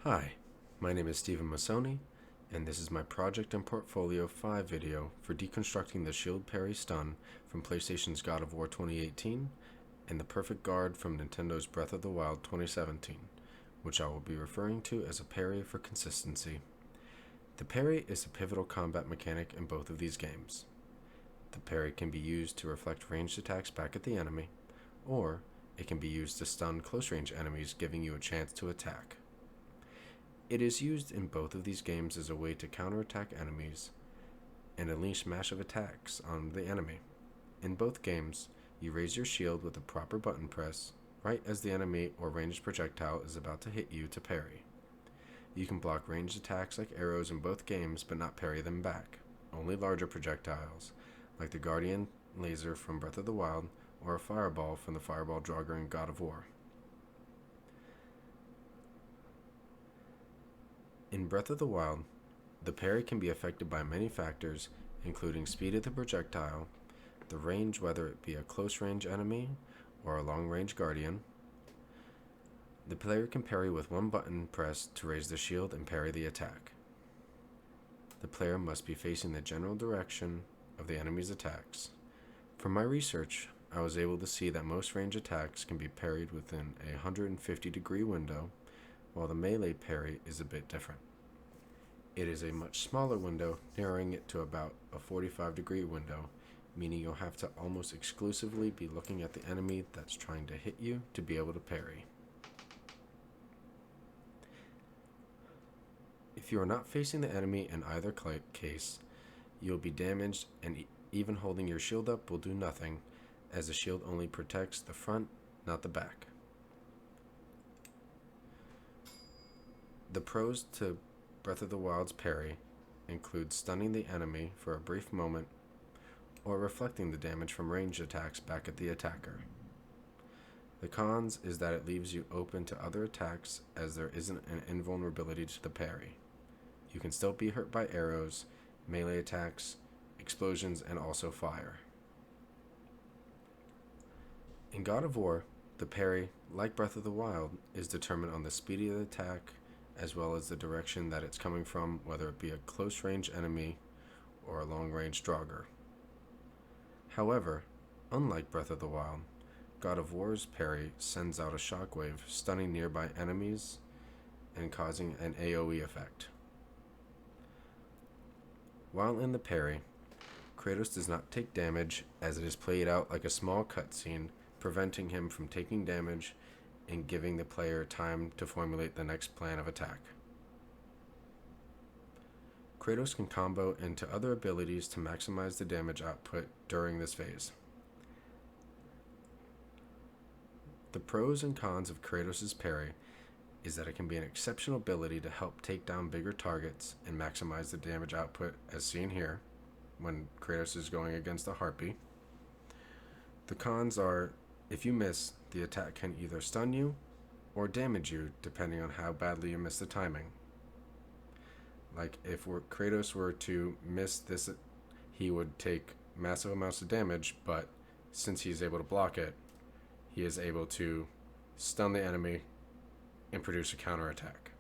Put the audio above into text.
Hi, my name is Stephen Masoni, and this is my Project and Portfolio 5 video for deconstructing the shield parry stun from PlayStation's God of War 2018 and the perfect guard from Nintendo's Breath of the Wild 2017, which I will be referring to as a parry for consistency. The parry is a pivotal combat mechanic in both of these games. The parry can be used to reflect ranged attacks back at the enemy, or it can be used to stun close-range enemies, giving you a chance to attack. It is used in both of these games as a way to counterattack enemies and unleash massive attacks on the enemy. In both games, you raise your shield with a proper button press right as the enemy or ranged projectile is about to hit you to parry. You can block ranged attacks like arrows in both games but not parry them back. Only larger projectiles, like the Guardian laser from Breath of the Wild or a fireball from the Fireball Draugr in God of War. In Breath of the Wild, the parry can be affected by many factors, including speed of the projectile, the range, whether it be a close-range enemy or a long-range guardian. The player can parry with one button press to raise the shield and parry the attack. The player must be facing the general direction of the enemy's attacks. From my research, I was able to see that most range attacks can be parried within a 150-degree window, while the melee parry is a bit different. It is a much smaller window, narrowing it to about a 45-degree window, meaning you'll have to almost exclusively be looking at the enemy that's trying to hit you to be able to parry. If you are not facing the enemy in either case, you'll be damaged, and even holding your shield up will do nothing, as the shield only protects the front, not the back. The pros to Breath of the Wild's parry include stunning the enemy for a brief moment or reflecting the damage from ranged attacks back at the attacker. The cons is that it leaves you open to other attacks, as there isn't an invulnerability to the parry. You can still be hurt by arrows, melee attacks, explosions, and also fire. In God of War, the parry, like Breath of the Wild, is determined on the speed of the attack as well as the direction that it's coming from, whether it be a close-range enemy or a long-range Draugr. However, unlike Breath of the Wild, God of War's parry sends out a shockwave, stunning nearby enemies and causing an AoE effect. While in the parry, Kratos does not take damage, as it is played out like a small cutscene, preventing him from taking damage and giving the player time to formulate the next plan of attack. Kratos can combo into other abilities to maximize the damage output during this phase. The pros and cons of Kratos' parry is that it can be an exceptional ability to help take down bigger targets and maximize the damage output, as seen here when Kratos is going against a harpy. The cons are, if you miss, the attack can either stun you or damage you, depending on how badly you miss the timing. Like, if Kratos were to miss this, he would take massive amounts of damage, but since he's able to block it, he is able to stun the enemy and produce a counterattack.